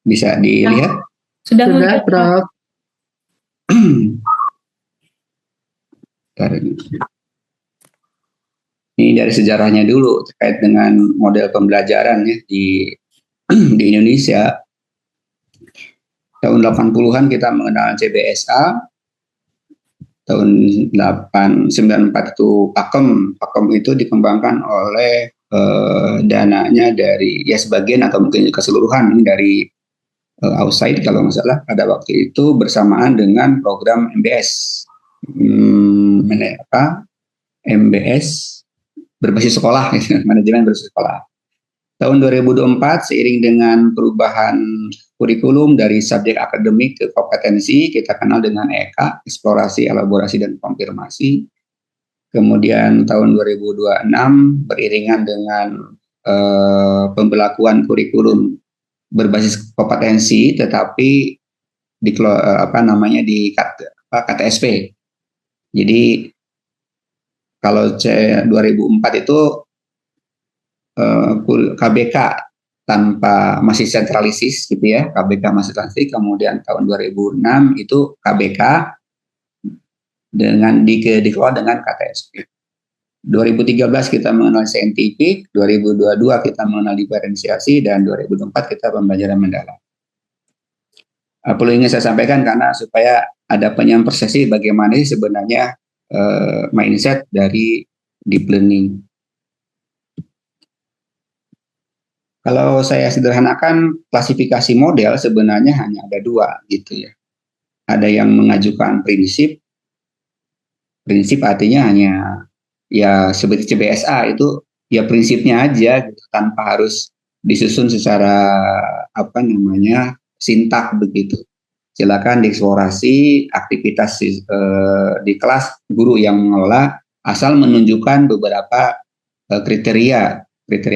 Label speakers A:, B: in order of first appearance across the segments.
A: Bisa dilihat?
B: Sudah melihat, Prof.
A: Ini dari sejarahnya dulu terkait dengan model pembelajaran ya di Indonesia. Tahun 80-an kita mengenal CBSA. Tahun 94 itu Pakem itu dikembangkan oleh dananya dari ya sebagian atau mungkin keseluruhan ini dari outside kalau nggak salah pada waktu itu bersamaan dengan program MBS MBS berbasis sekolah manajemen berbasis sekolah. Tahun 2024 seiring dengan perubahan kurikulum dari subjek akademik ke kompetensi, kita kenal dengan EK, eksplorasi, elaborasi, dan konfirmasi. Kemudian tahun 2026 beriringan dengan pembelakuan kurikulum berbasis kompetensi, tetapi di KTSP. Jadi kalau 2004 itu KBK tanpa masih sentralisis gitu ya, KBK masih sentralisis. Kemudian tahun 2006 itu KBK dengan dikelola dengan KTSP. 2013 kita mengenal saintifik, 2022 kita mengenal diferensiasi, dan 2024 kita pembelajaran mendalam. Perlu ingin saya sampaikan karena supaya ada penyam persepsi bagaimana sebenarnya mindset dari deep learning. Kalau saya sederhanakan klasifikasi model sebenarnya hanya ada dua gitu ya. Ada yang mengajukan prinsip artinya hanya ya seperti CBSA itu ya prinsipnya aja gitu, tanpa harus disusun secara sintak begitu. Silakan dieksplorasi aktivitas di kelas guru yang mengelola asal menunjukkan beberapa kriteria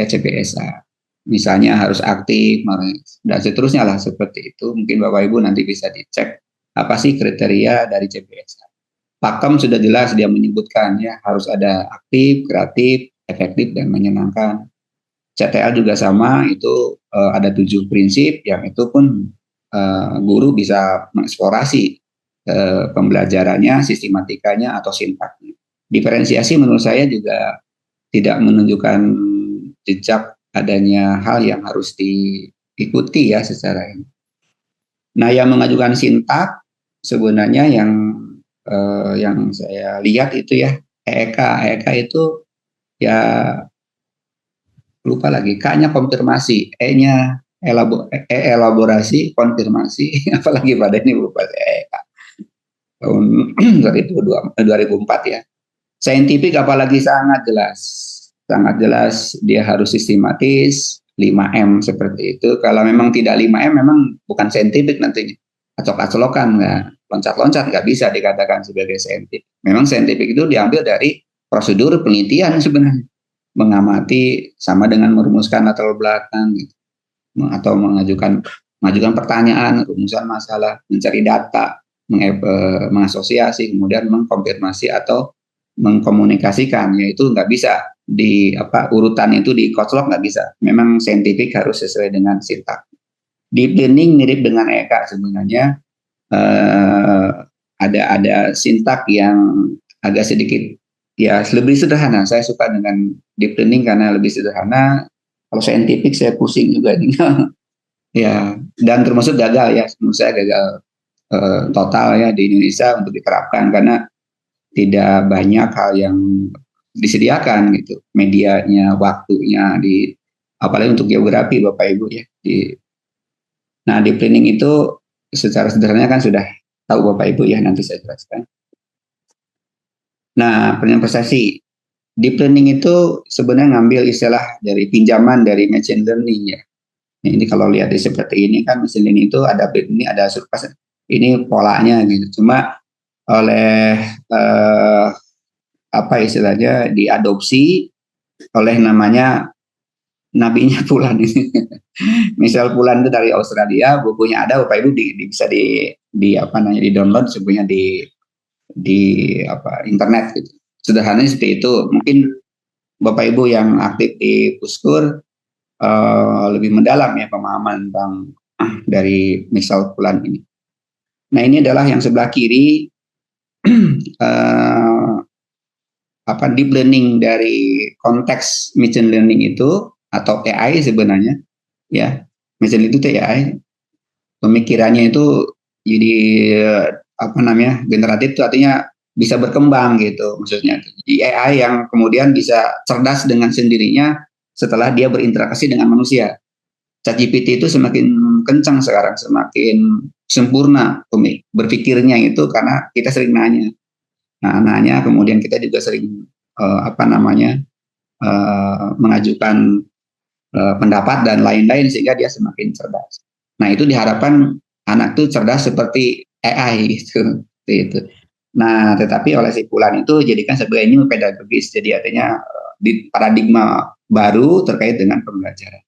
A: CBSA. Misalnya harus aktif dan seterusnya lah seperti itu. Mungkin Bapak Ibu nanti bisa dicek apa sih kriteria dari CBSA. Pakem sudah jelas dia menyebutkan ya harus ada aktif, kreatif, efektif, dan menyenangkan. CTL juga sama, itu ada 7 prinsip yang itu pun guru bisa mengeksplorasi pembelajarannya, sistematikanya atau sintaknya. Diferensiasi menurut saya juga tidak menunjukkan jejak adanya hal yang harus diikuti ya secara ini. Nah, yang mengajukan sintak sebenarnya yang saya lihat itu ya EK itu ya lupa lagi, K-nya konfirmasi, E-nya elaborasi, konfirmasi, apalagi pada ini lupa EK tahun 2004 ya. Saintifik apalagi sangat jelas dia harus sistematis, 5M seperti itu. Kalau memang tidak 5M memang bukan saintifik nantinya. Acok-acolokan, loncat-loncat nggak bisa dikatakan sebagai saintifik. Memang saintifik itu diambil dari prosedur penelitian sebenarnya. Mengamati sama dengan merumuskan latar belakang gitu. Atau mengajukan pertanyaan, rumusan masalah, mencari data, mengasosiasi, kemudian mengkonfirmasi atau mengkomunikasikan, yaitu nggak bisa urutan itu dikoclok, nggak bisa. Memang saintifik harus sesuai dengan sintak. Deep learning mirip dengan EK sebenarnya, ada sintak yang agak sedikit ya lebih sederhana. Saya suka dengan deep learning karena lebih sederhana. Kalau saintifik saya pusing juga nih. Ya, dan termasuk gagal ya, menurut saya gagal total ya di Indonesia untuk diterapkan karena tidak banyak hal yang disediakan gitu, medianya, waktunya apalagi untuk geografi Bapak Ibu ya. Nah, deep learning itu secara sederhana kan sudah tahu Bapak Ibu ya, nanti saya jelaskan. Nah, pertanyaan persepsi. Deep learning itu sebenarnya ngambil istilah dari pinjaman dari machine learning ya. Nah, ini kalau lihat di seperti ini kan machine learning itu ada surplus, ini polanya gitu. Cuma oleh istilahnya diadopsi oleh namanya nabinya Fulan ini. Misal Fulan itu dari Australia, bukunya ada Bapak Ibu bisa di download sebenarnya di internet gitu. Sederhananya seperti itu. Mungkin Bapak Ibu yang aktif di Puskur lebih mendalam ya pemahaman tentang dari misal bulan ini. Nah, ini adalah yang sebelah kiri, eh, deep learning dari konteks machine learning itu, atau AI sebenarnya, ya. Machine learning itu AI, pemikirannya itu jadi generatif, itu artinya bisa berkembang gitu maksudnya. Jadi AI yang kemudian bisa cerdas dengan sendirinya setelah dia berinteraksi dengan manusia. ChatGPT itu semakin kencang sekarang, semakin sempurna berpikirnya itu karena kita sering nanya. Nah, nanya kemudian kita juga sering mengajukan pendapat dan lain-lain sehingga dia semakin cerdas. Nah, itu diharapkan anak itu cerdas seperti AI gitu. Itu. Nah, tetapi oleh si Pulan itu jadikan sebagai new pedagogis, jadi artinya di paradigma baru terkait dengan pembelajaran.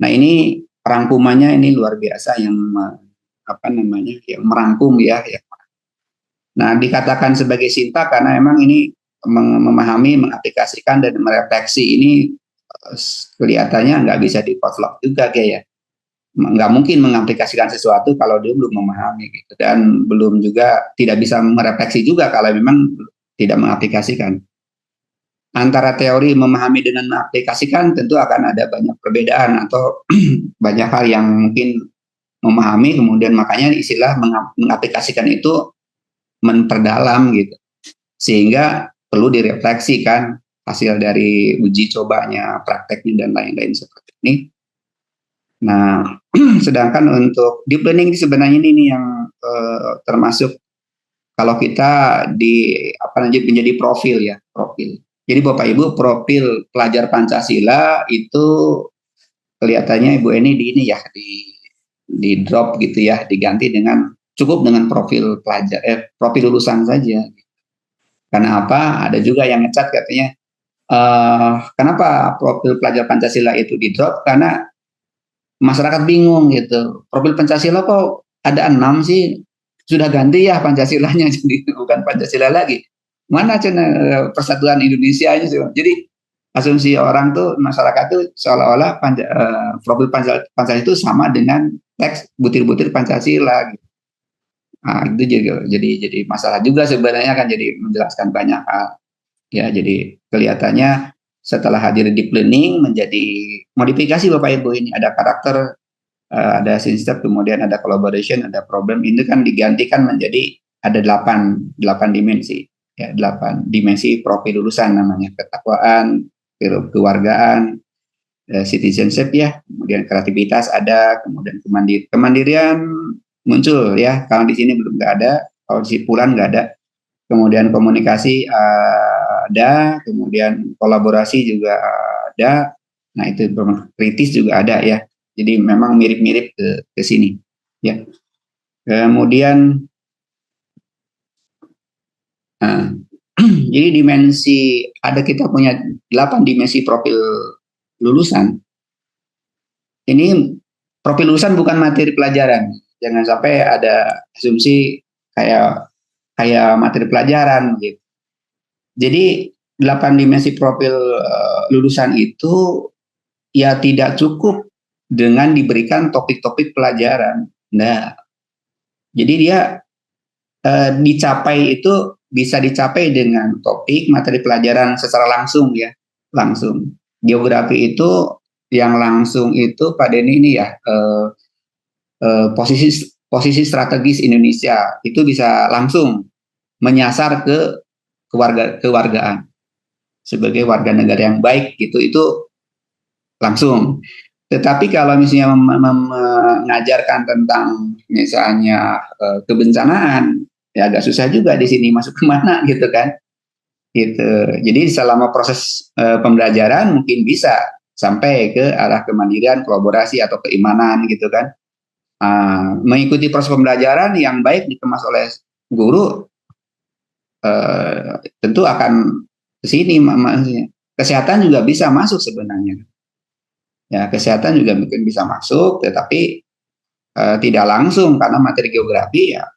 A: Nah, ini rangkumannya ini luar biasa yang yang merangkum ya. Nah, dikatakan sebagai Sinta karena memang ini memahami, mengaplikasikan dan merefleksi ini kelihatannya nggak bisa di-potluck juga kayak ya. Nggak mungkin mengaplikasikan sesuatu kalau dia belum memahami gitu, dan belum juga tidak bisa merefleksi juga kalau memang tidak mengaplikasikan. Antara teori memahami dengan mengaplikasikan tentu akan ada banyak perbedaan atau banyak hal yang mungkin memahami kemudian makanya istilah mengaplikasikan itu memperdalam gitu, sehingga perlu direfleksikan hasil dari uji cobanya, prakteknya dan lain-lain seperti ini. Nah, sedangkan untuk deep learning ini sebenarnya ini yang termasuk kalau kita menjadi profil ya, profil. Jadi Bapak Ibu, profil pelajar Pancasila itu kelihatannya Ibu Eni di drop gitu ya, diganti dengan cukup dengan profil profil lulusan saja. Karena apa? Ada juga yang ngecat katanya, kenapa profil pelajar Pancasila itu di drop? Karena masyarakat bingung gitu. Profil Pancasila kok ada 6 sih? Sudah ganti ya Pancasilanya, jadi bukan Pancasila lagi. Mana persatuan Indonesia aja sih? Jadi asumsi orang tuh, masyarakat tuh seolah-olah profil Pancasila itu sama dengan teks butir-butir Pancasila. Gitu. Nah, itu jadi masalah juga sebenarnya, kan jadi menjelaskan banyak hal. Ya, jadi kelihatannya setelah hadir deep learning menjadi modifikasi Bapak Ibu, ini ada karakter, ada system, kemudian ada collaboration, ada problem, ini kan digantikan menjadi ada 8 dimensi. Ya, 8 dimensi profil lulusan namanya, ketakwaan, kewargaan, citizenship ya, kemudian kreativitas ada, kemudian kemandirian muncul ya, kalau di sini belum nggak ada, kalau di Pulan nggak ada, kemudian komunikasi ada, kemudian kolaborasi juga ada, nah itu kritis juga ada ya, jadi memang mirip-mirip ke sini ya. Kemudian jadi kita punya 8 dimensi profil lulusan. Ini profil lulusan bukan materi pelajaran, jangan sampai ada asumsi kayak materi pelajaran gitu. Jadi 8 dimensi profil lulusan itu ya tidak cukup dengan diberikan topik-topik pelajaran. Nah, jadi dia bisa dicapai dengan topik materi pelajaran secara langsung ya, langsung. Geografi itu yang langsung itu pada ini ya, posisi strategis Indonesia itu bisa langsung menyasar ke kewargaan sebagai warga negara yang baik gitu, itu langsung. Tetapi kalau misalnya mengajarkan tentang misalnya kebencanaan, ya agak susah juga di sini masuk kemana gitu kan. Gitu. Jadi selama proses pembelajaran mungkin bisa sampai ke arah kemandirian, kolaborasi atau keimanan gitu kan. Mengikuti proses pembelajaran yang baik dikemas oleh guru, tentu akan ke sini. Kesehatan juga bisa masuk sebenarnya. Ya, kesehatan juga mungkin bisa masuk, tetapi tidak langsung karena materi geografi ya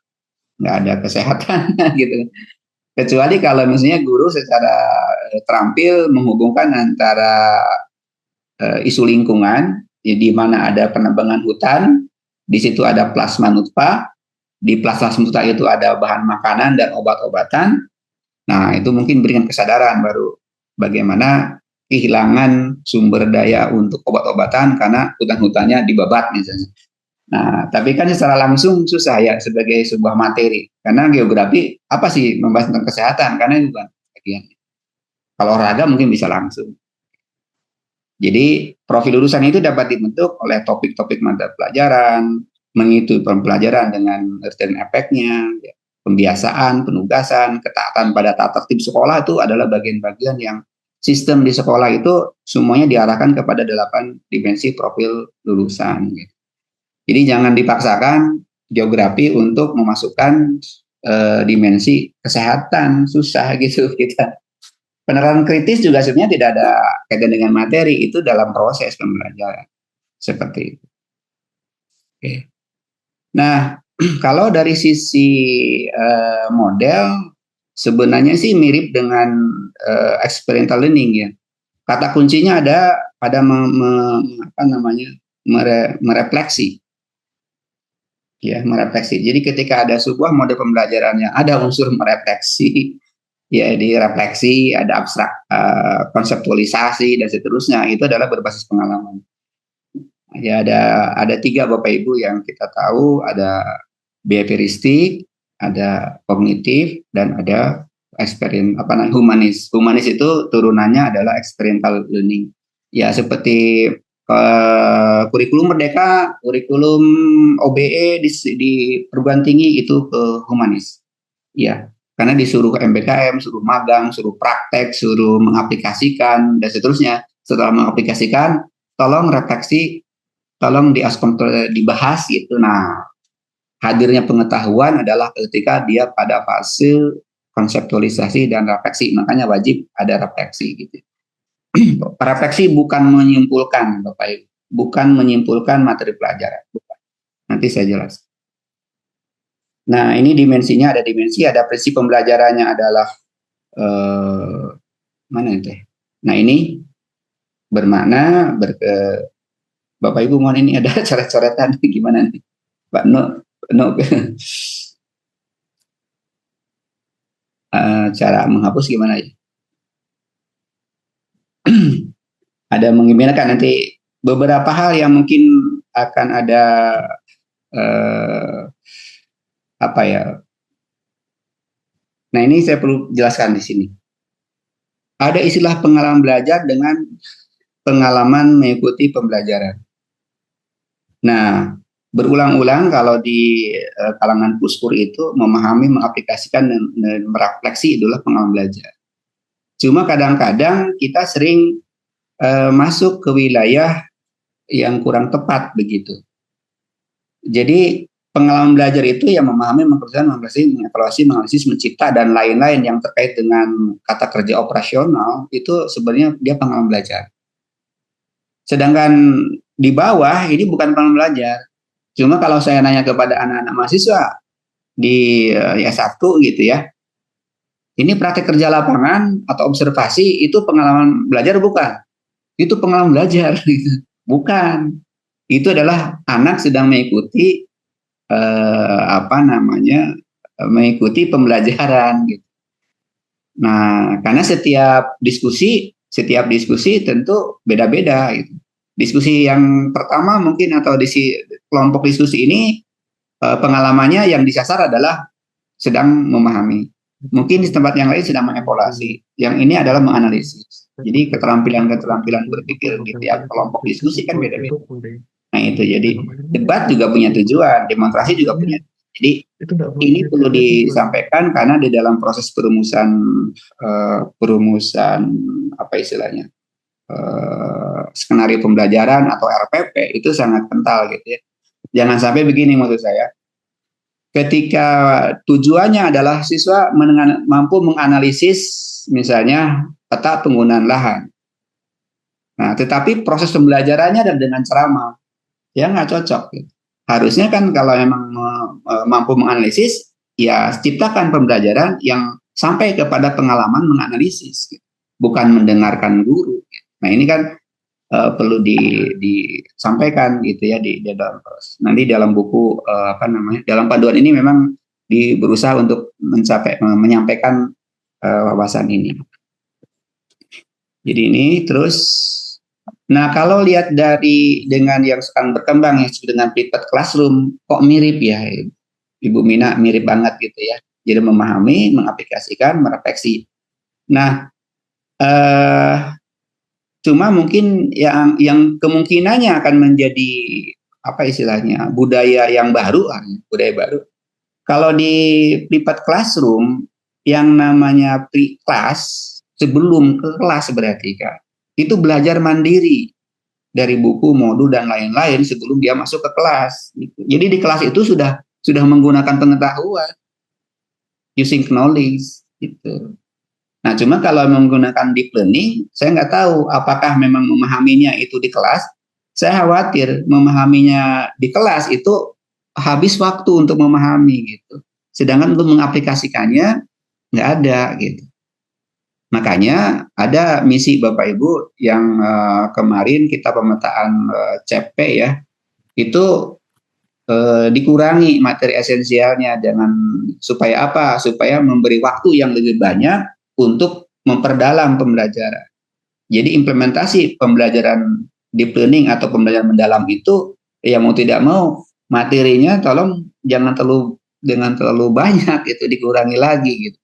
A: nggak ada kesehatan gitu. Kecuali kalau misalnya guru secara terampil menghubungkan antara isu lingkungan, ya, di mana ada penebangan hutan Di situ ada plasma nutfah, di plasma nutfah itu ada bahan makanan dan obat-obatan. Nah, itu mungkin berikan kesadaran baru bagaimana kehilangan sumber daya untuk obat-obatan karena hutan-hutannya dibabat misalnya. Nah, tapi kan secara langsung susah ya sebagai sebuah materi. Karena geografi apa sih membahas tentang kesehatan? Karena itu bukan bagian. Kalau olahraga mungkin bisa langsung. Jadi profil lulusan itu dapat dibentuk oleh topik-topik mata pelajaran, mengikuti pembelajaran dengan arti dan efeknya, ya, pembiasaan, penugasan, ketaatan pada tata tertib sekolah itu adalah bagian-bagian yang sistem di sekolah itu semuanya diarahkan kepada 8 dimensi profil lulusan. Gitu. Jadi jangan dipaksakan geografi untuk memasukkan dimensi kesehatan, susah gitu kita. Penerapan kritis juga sebenarnya tidak ada kaitan dengan materi, itu dalam proses pembelajaran seperti itu. Oke. Nah, kalau dari sisi model sebenarnya sih mirip dengan experiential learning ya. Kata kuncinya ada pada merefleksi. Ya, merefleksi. Jadi ketika ada sebuah mode pembelajaran yang ada unsur merefleksi, ya direfleksi, ada abstrak, konseptualisasi dan seterusnya, itu adalah berbasis pengalaman. Ya ada 3 Bapak Ibu yang kita tahu, ada behavioristik, ada kognitif, dan ada humanis. Humanis itu turunannya adalah experiential learning. Ya seperti kurikulum Merdeka, kurikulum OBE di perguruan tinggi itu ke humanis. Ya, karena disuruh MBKM, suruh magang, suruh praktek, suruh mengaplikasikan dan seterusnya. Setelah mengaplikasikan, tolong refleksi, tolong dibahas gitu. Nah, hadirnya pengetahuan adalah ketika dia pada fase konseptualisasi dan refleksi. Makanya wajib ada refleksi gitu. Refleksi bukan menyimpulkan, Bapak Ibu, bukan menyimpulkan materi pelajaran. Bukan. Nanti saya jelaskan. Nah, ini dimensinya ada prinsip pembelajarannya adalah mana itu? Nah, ini bermakna Bapak Ibu mohon ini ada coret-coretan gimana nih? Pak No cara menghapus gimana ya? Ada menggembirakan nanti beberapa hal yang mungkin akan ada apa ya? Nah, ini saya perlu jelaskan di sini. Ada istilah pengalaman belajar dengan pengalaman mengikuti pembelajaran. Nah, berulang-ulang kalau di kalangan Puskur itu memahami, mengaplikasikan, dan merefleksi itulah pengalaman belajar. Cuma kadang-kadang kita sering masuk ke wilayah yang kurang tepat begitu. Jadi pengalaman belajar itu yang memahami, mengerjakan, mengevaluasi, menganalisis, mencipta, dan lain-lain yang terkait dengan kata kerja operasional itu sebenarnya dia pengalaman belajar. Sedangkan di bawah ini bukan pengalaman belajar. Cuma kalau saya nanya kepada anak-anak mahasiswa di S1 gitu ya, ini praktek kerja lapangan atau observasi itu pengalaman belajar bukan? Itu pengalaman belajar, bukan. Itu adalah anak sedang mengikuti mengikuti pembelajaran gitu. Nah, karena setiap diskusi tentu beda-beda gitu. Diskusi yang pertama mungkin atau di kelompok diskusi ini pengalamannya yang disasar adalah sedang memahami. Mungkin di tempat yang lain sedang mengevaluasi. Yang ini adalah menganalisis. Jadi keterampilan berpikir di tiap kelompok diskusi kan beda-beda. Nah itu jadi debat juga punya tujuan, demonstrasi juga punya. Jadi ini perlu disampaikan karena di dalam proses perumusan apa istilahnya skenario pembelajaran atau RPP itu sangat kental gitu ya. Jangan sampai begini maksud saya. Ketika tujuannya adalah siswa mampu menganalisis misalnya peta penggunaan lahan. Nah, tetapi proses pembelajarannya dan dengan ceramah ya nggak cocok. Gitu. Harusnya kan kalau memang mampu menganalisis, ya ciptakan pembelajaran yang sampai kepada pengalaman menganalisis, gitu. Bukan mendengarkan guru. Gitu. Nah ini kan perlu disampaikan gitu ya di dalam nanti dalam buku dalam panduan ini memang berusaha untuk menyampaikan wawasan ini. Jadi ini terus, nah kalau lihat dengan yang sekarang berkembang ya dengan private classroom, kok mirip ya Ibu Mina, mirip banget gitu ya. Jadi memahami, mengaplikasikan, merefleksi. Nah, cuma mungkin yang kemungkinannya akan menjadi apa istilahnya budaya yang baru, budaya baru. Kalau di private classroom yang namanya pre-class sebelum ke kelas berarti kan itu belajar mandiri dari buku, modul dan lain-lain sebelum dia masuk ke kelas. Gitu. Jadi di kelas itu sudah menggunakan pengetahuan, using knowledge gitu. Nah, cuma kalau menggunakan deep learning, saya nggak tahu apakah memang memahaminya itu di kelas. Saya khawatir memahaminya di kelas itu habis waktu untuk memahami gitu. Sedangkan untuk mengaplikasikannya nggak ada gitu. Makanya ada misi Bapak Ibu yang kemarin kita pemetaan CP ya, itu dikurangi materi esensialnya supaya apa? Supaya memberi waktu yang lebih banyak untuk memperdalam pembelajaran. Jadi implementasi pembelajaran deep learning atau pembelajaran mendalam itu ya mau tidak mau materinya tolong jangan terlalu banyak itu dikurangi lagi gitu.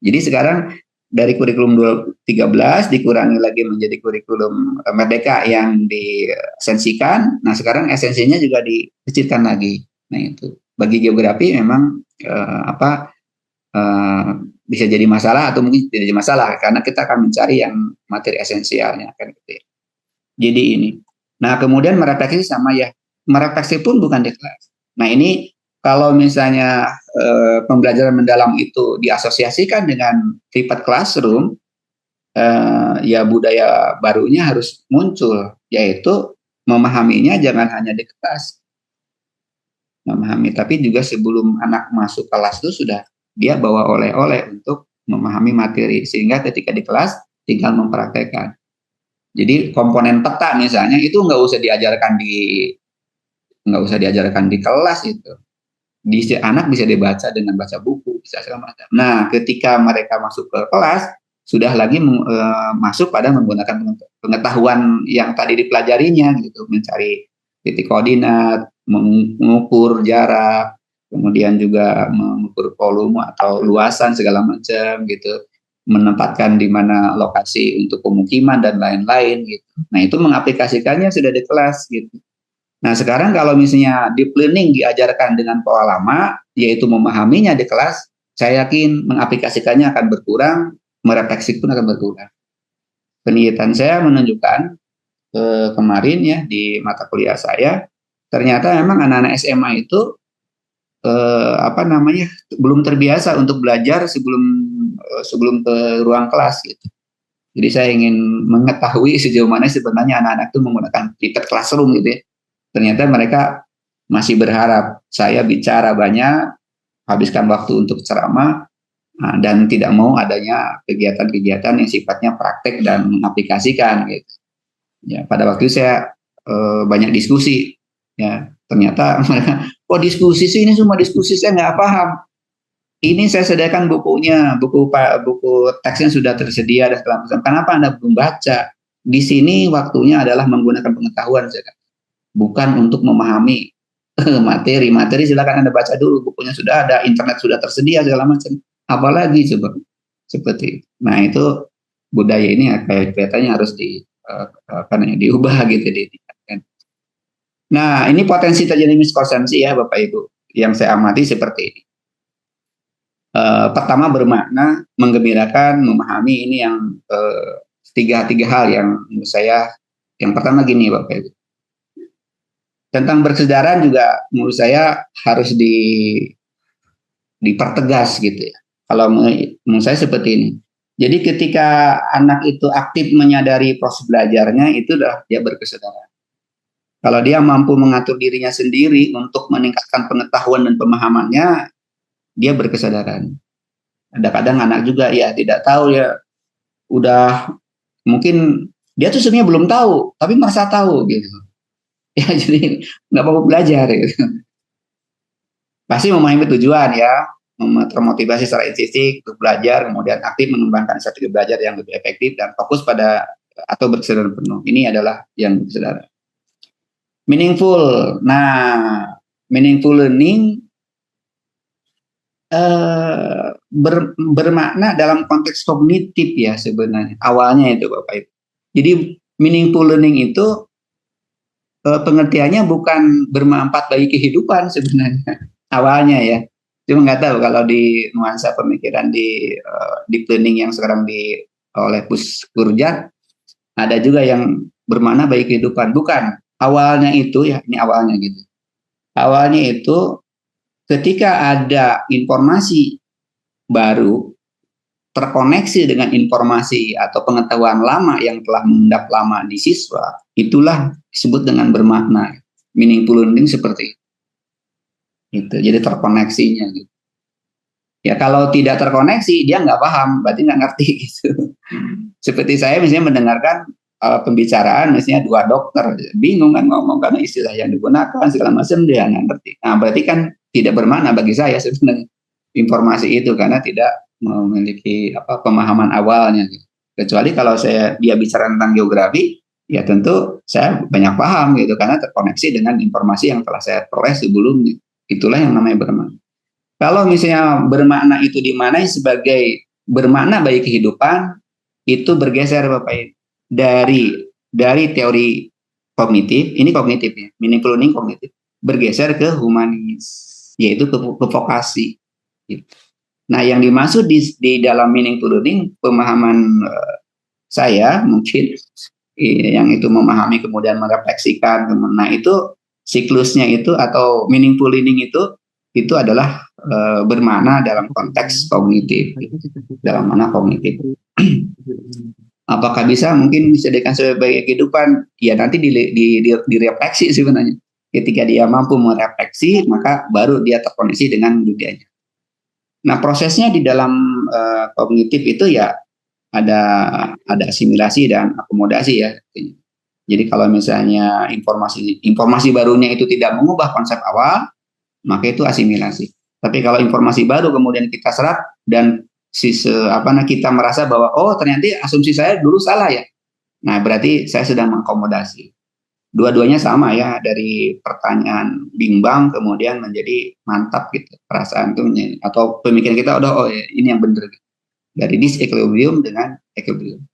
A: Jadi sekarang dari kurikulum 2013 dikurangi lagi menjadi kurikulum Merdeka yang diesensikan. Nah sekarang esensinya juga dikecilkan lagi. Nah itu bagi geografi memang bisa jadi masalah atau mungkin tidak jadi masalah karena kita akan mencari yang materi esensialnya kan gitu ya. Jadi ini. Nah kemudian merefleksi sama ya merefleksi pun bukan di kelas. Nah ini kalau misalnya pembelajaran mendalam itu diasosiasikan dengan private classroom, ya budaya barunya harus muncul, yaitu memahaminya jangan hanya di kelas, memahami, tapi juga sebelum anak masuk kelas itu sudah dia bawa oleh-oleh untuk memahami materi, sehingga ketika di kelas tinggal mempraktekkan. Jadi komponen peta misalnya itu nggak usah diajarkan di kelas itu. Anak bisa dibaca dengan baca buku, bisa segala macam. Nah, ketika mereka masuk ke kelas, sudah lagi masuk pada menggunakan pengetahuan yang tadi dipelajarinya, gitu, mencari titik koordinat, mengukur jarak, kemudian juga mengukur volume atau luasan segala macam, gitu, menempatkan di mana lokasi untuk pemukiman dan lain-lain, gitu. Nah, itu mengaplikasikannya sudah di kelas, gitu. Nah sekarang kalau misalnya deep learning diajarkan dengan pola lama, yaitu memahaminya di kelas, saya yakin mengaplikasikannya akan berkurang, merefleksi pun akan berkurang. Penelitian saya menunjukkan kemarin ya di mata kuliah saya, ternyata memang anak-anak SMA itu belum terbiasa untuk belajar sebelum ke ruang kelas gitu. Jadi saya ingin mengetahui sejauh mana sebenarnya anak-anak itu menggunakan private classroom gitu ya. Ternyata mereka masih berharap saya bicara banyak, habiskan waktu untuk ceramah, dan tidak mau adanya kegiatan-kegiatan yang sifatnya praktek dan mengaplikasikan gitu. Ya, pada waktu itu saya banyak diskusi, ya ternyata mereka, diskusi sih ini semua diskusi saya nggak paham. Ini saya sediakan bukunya, buku teksnya sudah tersedia dan segala macam. Kenapa Anda belum baca? Di sini waktunya adalah menggunakan pengetahuan, bukan untuk memahami materi silakan Anda baca dulu, bukunya sudah ada, internet sudah tersedia segala macam, apalagi coba seperti itu. Nah itu budaya ini kelihatannya harus diubah gitu. Nah ini potensi terjadi miskonsepsi ya Bapak Ibu yang saya amati seperti ini. Pertama bermakna menggembirakan, memahami, ini yang tiga hal yang menurut saya. Yang pertama gini Bapak Ibu, tentang berkesadaran juga menurut saya harus dipertegas gitu ya. Kalau menurut saya seperti ini. Jadi ketika anak itu aktif menyadari proses belajarnya, itu dah dia berkesadaran. Kalau dia mampu mengatur dirinya sendiri untuk meningkatkan pengetahuan dan pemahamannya, dia berkesadaran. Kadang-kadang anak juga ya tidak tahu ya, udah mungkin Dia tuh sebenarnya belum tahu, tapi merasa tahu gitu. Ya jadi nggak mau belajar gitu. Pasti memahami tujuan ya, termotivasi secara insting untuk belajar, kemudian aktif mengembangkan strategi belajar yang lebih efektif dan fokus pada atau berkesadaran penuh. Ini adalah yang berkesadaran. Meaningful. Nah, meaningful learning bermakna dalam konteks kognitif ya sebenarnya. Awalnya itu Bapak Ibu. Jadi meaningful learning itu pengertiannya bukan bermanfaat bagi kehidupan sebenarnya. Awalnya ya. Cuma nggak tahu kalau di nuansa pemikiran di deep learning yang sekarang oleh Pus Gurjat ada juga yang bermakna bagi kehidupan. Bukan. Awalnya itu ya, ini awalnya gitu. Awalnya itu ketika ada informasi baru terkoneksi dengan informasi atau pengetahuan lama yang telah mengendap lama di siswa, itulah disebut dengan bermakna. Meaningful learning seperti itu. Jadi terkoneksinya gitu. Ya kalau tidak terkoneksi dia nggak paham, berarti nggak ngerti gitu. Seperti saya misalnya mendengarkan pembicaraan misalnya dua dokter, bingung kan ngomong karena istilah yang digunakan segala macam dia nggak ngerti. Nah berarti kan tidak bermakna bagi saya sebenarnya informasi itu karena tidak memiliki pemahaman awalnya. Gitu. Kecuali kalau dia bicara tentang geografi, ya tentu saya banyak paham gitu karena terkoneksi dengan informasi yang telah saya peroleh sebelumnya. Itulah yang namanya bermakna. Kalau misalnya bermakna itu dimaknai sebagai bermakna bagi kehidupan, itu bergeser Bapak Ibu dari teori kognitif, ini kognitif ya, meaningful learning kognitif, bergeser ke humanis, yaitu ke vokasi. Gitu. Nah, yang dimaksud di dalam meaningful learning, pemahaman saya mungkin yang itu memahami kemudian merefleksikan, nah itu siklusnya itu atau meaningful learning itu adalah bermakna dalam konteks kognitif, dalam mana kognitif. Apakah bisa mungkin disediakan sebagai kehidupan? Ya nanti direfleksi sebenarnya. Ketika dia mampu merefleksi, maka baru dia terkoneksi dengan dunianya. Nah prosesnya di dalam kognitif itu ya ada asimilasi dan akomodasi ya. Jadi kalau misalnya informasi barunya itu tidak mengubah konsep awal, maka itu asimilasi. Tapi kalau informasi baru kemudian kita serap dan kita merasa bahwa oh ternyata asumsi saya dulu salah ya. Nah berarti saya sedang mengakomodasi. Dua-duanya sama ya, dari pertanyaan bimbang kemudian menjadi mantap gitu perasaan itu atau pemikiran kita udah oh ini yang benar gitu. Dari disequilibrium dengan equilibrium.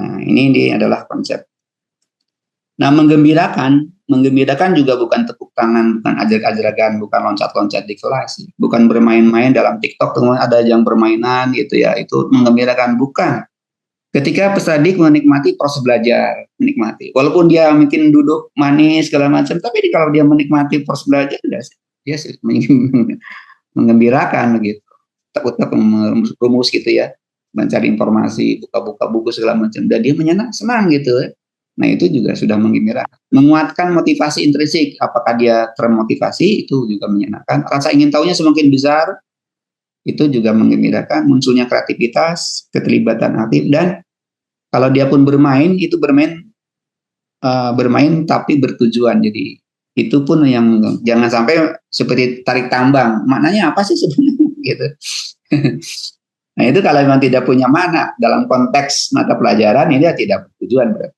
A: Nah ini adalah konsep. Nah menggembirakan juga bukan tepuk tangan, bukan ajak-ajakan, bukan loncat-loncat di kelas, bukan bermain-main dalam TikTok teman ada yang bermainan gitu ya, itu menggembirakan bukan. Ketika peserta didik menikmati proses belajar, menikmati, walaupun dia mungkin duduk manis segala macam, tapi kalau dia menikmati proses belajar dia sih menggembirakan gitu, takut rumus gitu ya, mencari informasi, buka-buka buku segala macam, dan dia senang gitu ya. Nah itu juga sudah menggembirakan. Menguatkan motivasi intrinsik, apakah dia termotivasi itu juga menyenangkan. Rasa ingin tahunya semakin besar, itu juga menggembirakan. Munculnya kreativitas, keterlibatan aktif, dan kalau dia pun bermain, itu bermain tapi bertujuan. Jadi itu pun yang jangan sampai seperti tarik tambang. Maknanya apa sih sebenarnya gitu. Nah itu kalau memang tidak punya makna dalam konteks mata pelajaran, ini dia tidak bertujuan berarti.